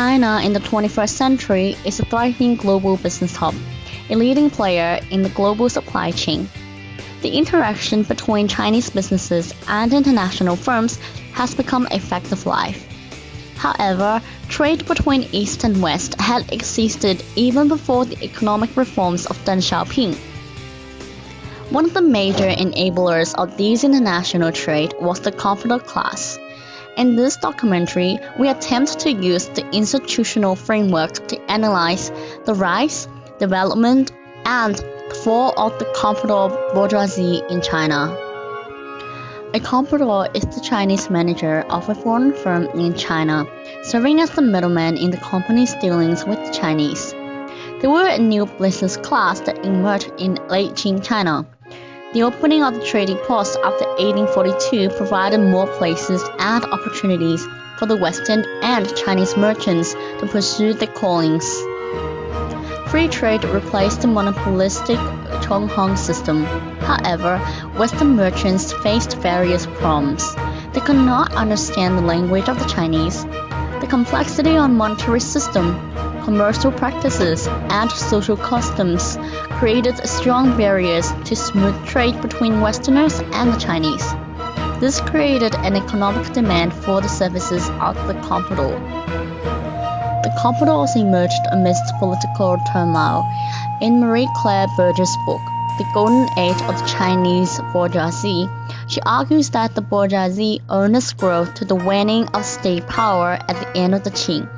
China in the 21st century is a thriving global business hub, a leading player in the global supply chain. The interaction between Chinese businesses and international firms has become a fact of life. However, trade between East and West had existed even before the economic reforms of Deng Xiaoping. One of the major enablers of this international trade was the Comprador class. In this documentary, we attempt to use the institutional framework to analyze the rise, development, and fall of the Comprador bourgeoisie in China. A comprador is the Chinese manager of a foreign firm in China, serving as the middleman in the company's dealings with the Chinese. They were a new business class that emerged in late Qing China. The opening of the trading post after 1842 provided more places and opportunities for the Western and Chinese merchants to pursue their callings. Free trade replaced the monopolistic Chonghong system. However, Western merchants faced various problems. They could not understand the language of the Chinese. The complexity of monetary system, commercial practices, and social customs created strong barriers to smooth trade between Westerners and the Chinese. This created an economic demand for the services of the comprador. The compradors emerged amidst political turmoil. In Marie-Claire Berger's book, The Golden Age of the Chinese Bourgeoisie, she argues that the bourgeoisie owed its growth to the waning of state power at the end of the Qing.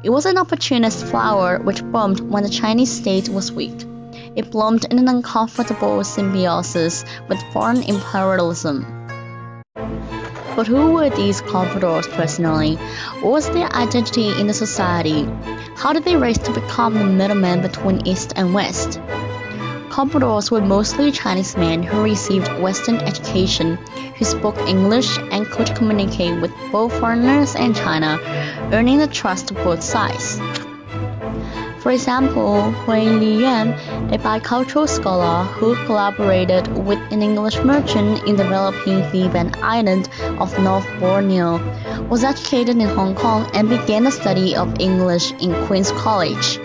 It was an opportunist flower which bloomed when the Chinese state was weak. It bloomed in an uncomfortable symbiosis with foreign imperialism. But who were these compradors personally? What was their identity in the society? How did they rise to become the middleman between East and West? Compradors were mostly Chinese men who received Western education, who spoke English and could communicate with both foreigners and China, earning the trust of both sides. For example, Hui Liyuan, a bicultural scholar who collaborated with an English merchant in developing the Van Island of North Borneo, was educated in Hong Kong and began the study of English in Queen's College.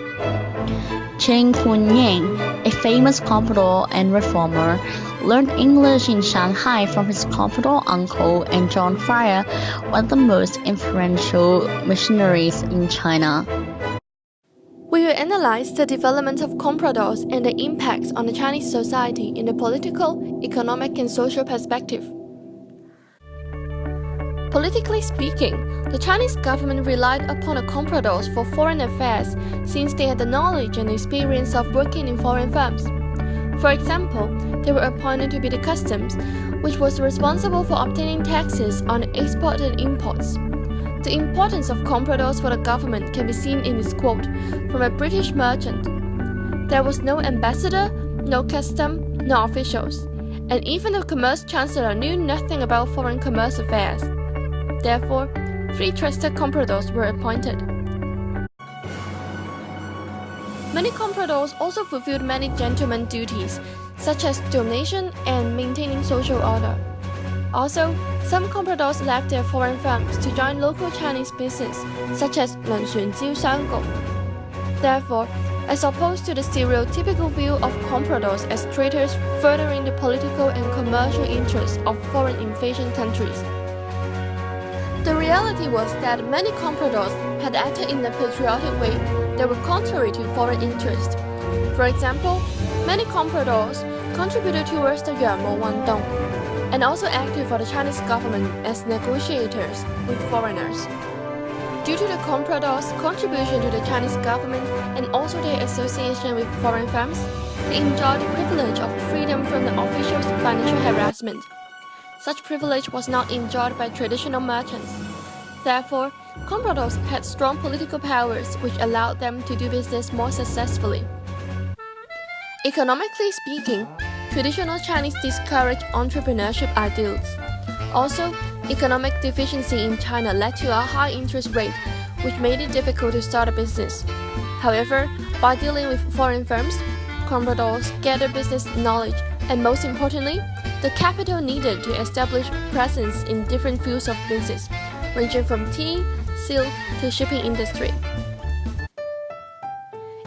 Chen Kunying, a famous comprador and reformer, learned English in Shanghai from his comprador uncle, and John Fryer, one of the most influential missionaries in China. We will analyze the development of compradors and the impacts on the Chinese society in the political, economic, and social perspective. Politically speaking, the Chinese government relied upon the compradors for foreign affairs since they had the knowledge and experience of working in foreign firms. For example, they were appointed to be the customs, which was responsible for obtaining taxes on export and imports. The importance of compradors for the government can be seen in this quote from a British merchant. There was no ambassador, no custom, no officials, and even the commerce chancellor knew nothing about foreign commerce affairs. Therefore, 3 trusted compradors were appointed. Many compradors also fulfilled many gentleman duties, such as donation and maintaining social order. Also, some compradors left their foreign firms to join local Chinese business, such as 冷选jiu shanggong. Therefore, as opposed to the stereotypical view of compradors as traitors furthering the political and commercial interests of foreign invasion countries, the reality was that many compradors had acted in a patriotic way that were contrary to foreign interest. For example, many compradors contributed towards the Yuanmo Wangdong and also acted for the Chinese government as negotiators with foreigners. Due to the compradors' contribution to the Chinese government and also their association with foreign firms, they enjoyed the privilege of freedom from the officials' financial harassment. Such privilege was not enjoyed by traditional merchants. Therefore, compradors had strong political powers which allowed them to do business more successfully. Economically speaking, traditional Chinese discouraged entrepreneurship ideals. Also, economic deficiency in China led to a high interest rate, which made it difficult to start a business. However, by dealing with foreign firms, compradors gathered business knowledge and, most importantly, the capital needed to establish presence in different fields of business, ranging from tea, silk to shipping industry.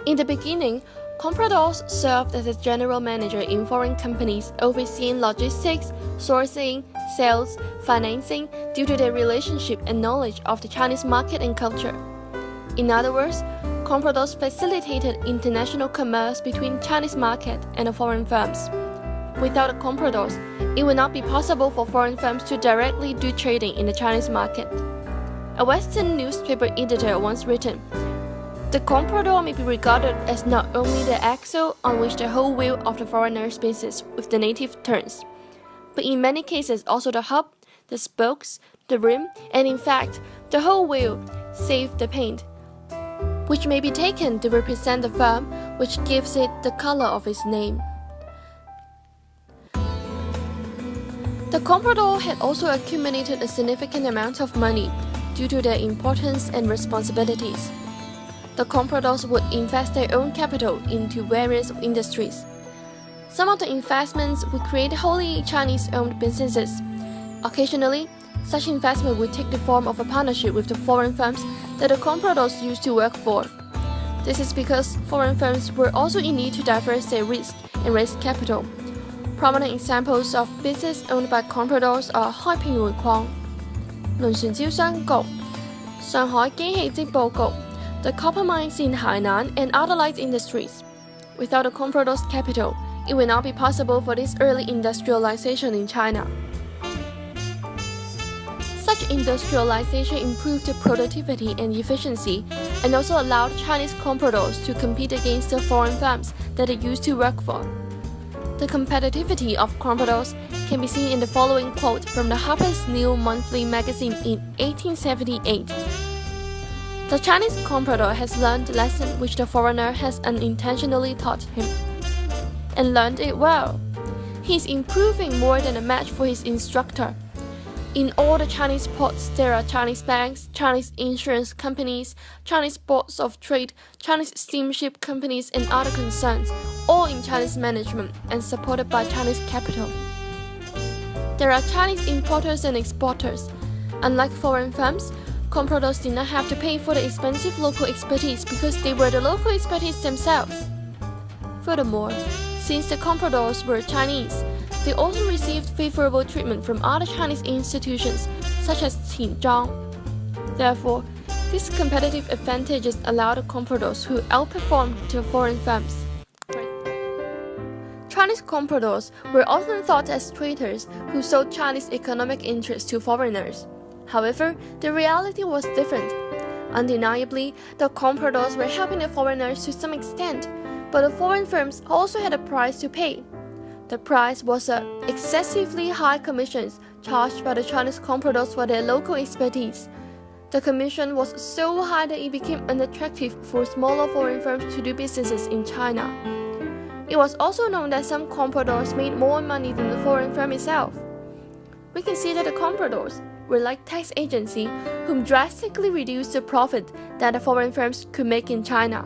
In the beginning, Comprador served as a general manager in foreign companies overseeing logistics, sourcing, sales, financing due to their relationship and knowledge of the Chinese market and culture. In other words, Comprador facilitated international commerce between Chinese market and the foreign firms. Without the Compradors, it would not be possible for foreign firms to directly do trading in the Chinese market. A Western newspaper editor once written, "The Comprador may be regarded as not only the axle on which the whole wheel of the foreigner's business with the native turns, but in many cases also the hub, the spokes, the rim, and in fact, the whole wheel, save the paint, which may be taken to represent the firm which gives it the color of its name." The Comprador had also accumulated a significant amount of money due to their importance and responsibilities. The Compradors would invest their own capital into various industries. Some of the investments would create wholly Chinese-owned businesses. Occasionally, such investment would take the form of a partnership with the foreign firms that the Compradors used to work for. This is because foreign firms were also in need to diverse their risk and raise capital. Prominent examples of business owned by Compradors are 開平煤礦、輪船招商局、上海機器織布局、the copper mines in Hainan, and other light industries. Without the Compradors' capital, it would not be possible for this early industrialization in China. Such industrialization improved the productivity and efficiency, and also allowed Chinese Compradors to compete against the foreign firms that they used to work for. The competitivity of Compradors can be seen in the following quote from the Harper's New Monthly magazine in 1878. "The Chinese Comprador has learned the lesson which the foreigner has unintentionally taught him, and learned it well. He is improving more than a match for his instructor. In all the Chinese ports, there are Chinese banks, Chinese insurance companies, Chinese boards of trade, Chinese steamship companies, and other concerns, all in Chinese management and supported by Chinese capital. There are Chinese importers and exporters. Unlike foreign firms, Compradors did not have to pay for the expensive local expertise because they were the local expertise themselves. Furthermore, since the Compradors were Chinese, they also received favorable treatment from other Chinese institutions, such as Qinzhang. Therefore, these competitive advantages allowed the Compradors who outperformed the foreign firms. Chinese Compradors were often thought as traitors who sold Chinese economic interests to foreigners. However, the reality was different. Undeniably, the Compradors were helping the foreigners to some extent, but the foreign firms also had a price to pay. The price was excessively high commissions charged by the Chinese Compradors for their local expertise. The commission was so high that it became unattractive for smaller foreign firms to do businesses in China. It was also known that some Compradors made more money than the foreign firm itself. We can see that the Compradors were like tax agency whom drastically reduced the profit that the foreign firms could make in China.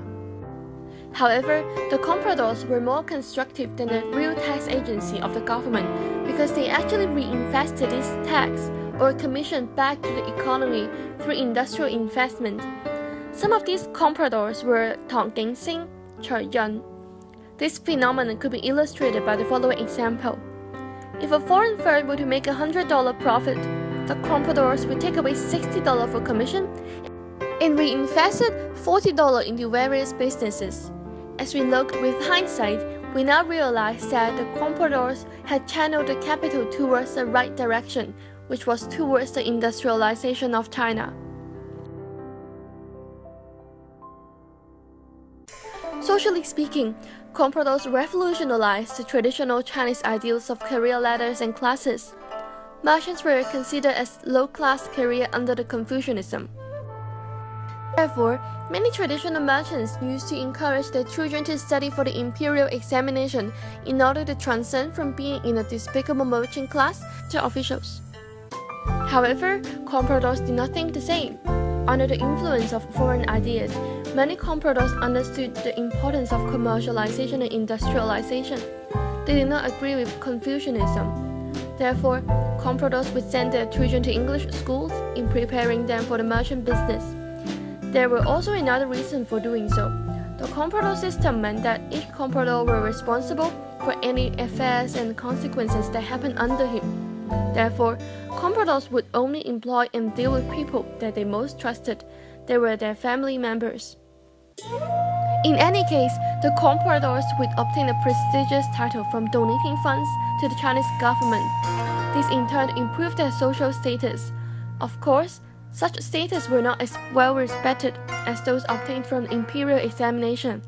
However, the Compradors were more constructive than the real tax agency of the government because they actually reinvested this tax or commission back to the economy through industrial investment. Some of these Compradors were Tong Gingsing, Cher Yun. This phenomenon could be illustrated by the following example. If a foreign firm were to make a $100 profit, the Compradors would take away $60 for commission and reinvested $40 into various businesses. As we looked with hindsight, we now realize that the Compradors had channeled the capital towards the right direction, which was towards the industrialization of China. Socially speaking, Compradors revolutionized the traditional Chinese ideals of career ladders and classes. Merchants were considered as low-class career under the Confucianism. Therefore, many traditional merchants used to encourage their children to study for the imperial examination in order to transcend from being in a despicable merchant class to officials. However, Compradors did not think the same. Under the influence of foreign ideas, many Compradors understood the importance of commercialization and industrialization. They did not agree with Confucianism. Therefore, compradors would send their children to English schools in preparing them for the merchant business. There were also another reason for doing so. The comprador system meant that each comprador were responsible for any affairs and consequences that happened under him. Therefore, compradors would only employ and deal with people that they most trusted. They were their family members. In any case, the compradors would obtain a prestigious title from donating funds to the Chinese government. This in turn improved their social status. Of course, such status were not as well respected as those obtained from the imperial examination.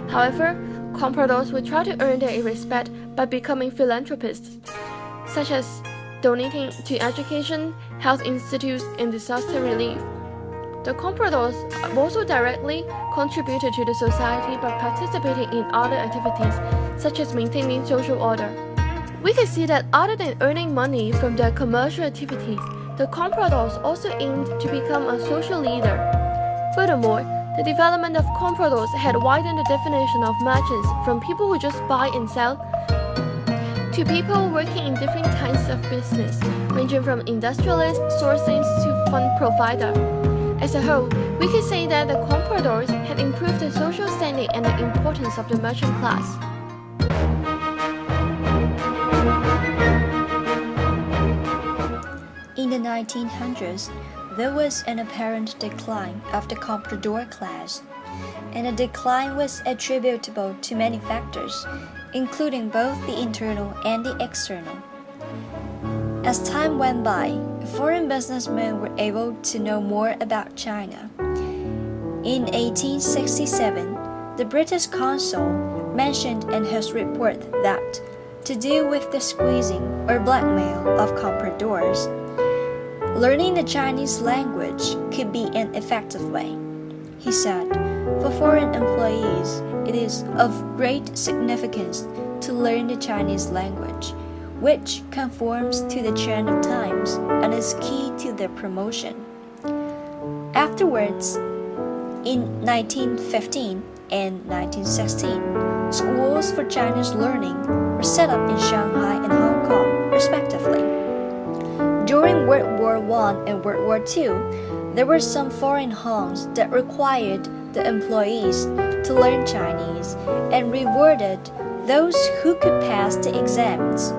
However, compradors would try to earn their respect by becoming philanthropists, such as donating to education, health institutes, and disaster relief. The compradors also directly contributed to the society by participating in other activities, such as maintaining social order. We can see that other than earning money from their commercial activities, the compradors also aimed to become a social leader. Furthermore, the development of compradors had widened the definition of merchants from people who just buy and sell to people working in different kinds of business, ranging from industrialist sourcing to fund provider. As a whole, we can say that the compradors had improved the social standing and the importance of the merchant class. In the 1900s, there was an apparent decline of the comprador class, and the decline was attributable to many factors, including both the internal and the external. As time went by, foreign businessmen were able to know more about China. In 1867, the British consul mentioned in his report that to deal with the squeezing or blackmail of compradors, learning the Chinese language could be an effective way. He said, for foreign employees, it is of great significance to learn the Chinese language, which conforms to the trend of times and is key to their promotion. Afterwards, in 1915 and 1916, schools for Chinese learning were set up in Shanghai and Hong Kong, respectively. During World War I and World War II, there were some foreign homes that required the employees to learn Chinese and rewarded those who could pass the exams.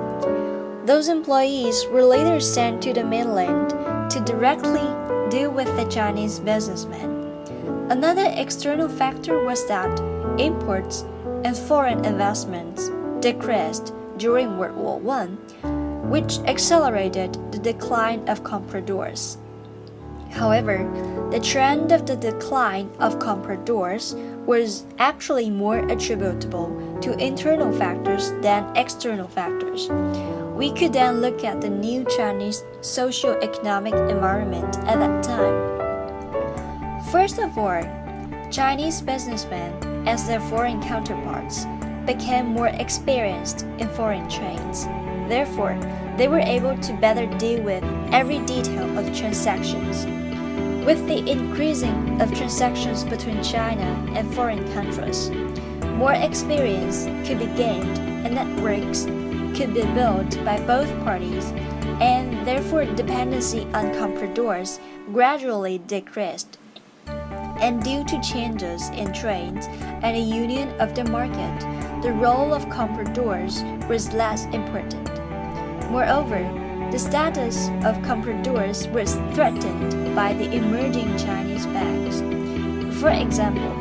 Those employees were later sent to the mainland to directly deal with the Chinese businessmen. Another external factor was that imports and foreign investments decreased during World War I, which accelerated the decline of compradors. However, the trend of the decline of compradors was actually more attributable to internal factors than external factors. We could then look at the new Chinese socio-economic environment at that time. First of all, Chinese businessmen, as their foreign counterparts, became more experienced in foreign trades. Therefore, they were able to better deal with every detail of transactions. With the increasing of transactions between China and foreign countries, more experience could be gained and networks could be built by both parties, and therefore dependency on compradors gradually decreased. And due to changes in trades and a union of the market, the role of compradors was less important. Moreover, the status of compradors was threatened by the emerging Chinese banks. For example,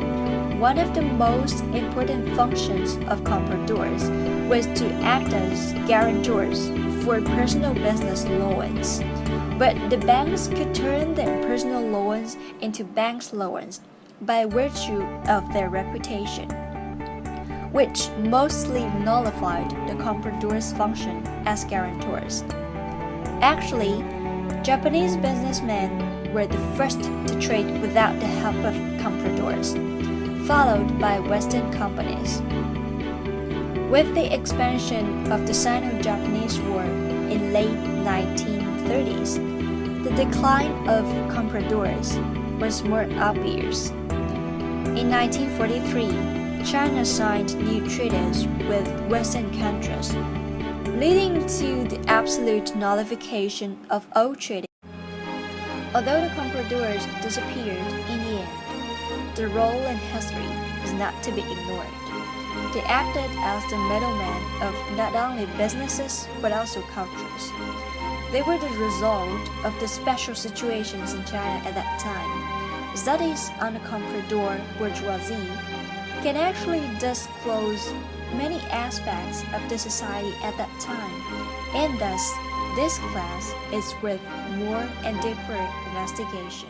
one of the most important functions of compradors was to act as guarantors for personal business loans. But the banks could turn their personal loans into banks' loans by virtue of their reputation, which mostly nullified the compradors' function as guarantors. Actually, Japanese businessmen were the first to trade without the help of compradors, followed by Western companies. With the expansion of the Sino-Japanese War in late 1930s, the decline of compradors was more obvious. In 1943, China signed new treaties with Western countries. leading to the absolute nullification of all trading. Although the compradors disappeared in the end, their role in history is not to be ignored. They acted as the middlemen of not only businesses but also cultures. They were the result of the special situations in China at that time. Studies on the comprador bourgeoisie can actually disclose many aspects of the society at that time, and thus this class is worth more and deeper investigation.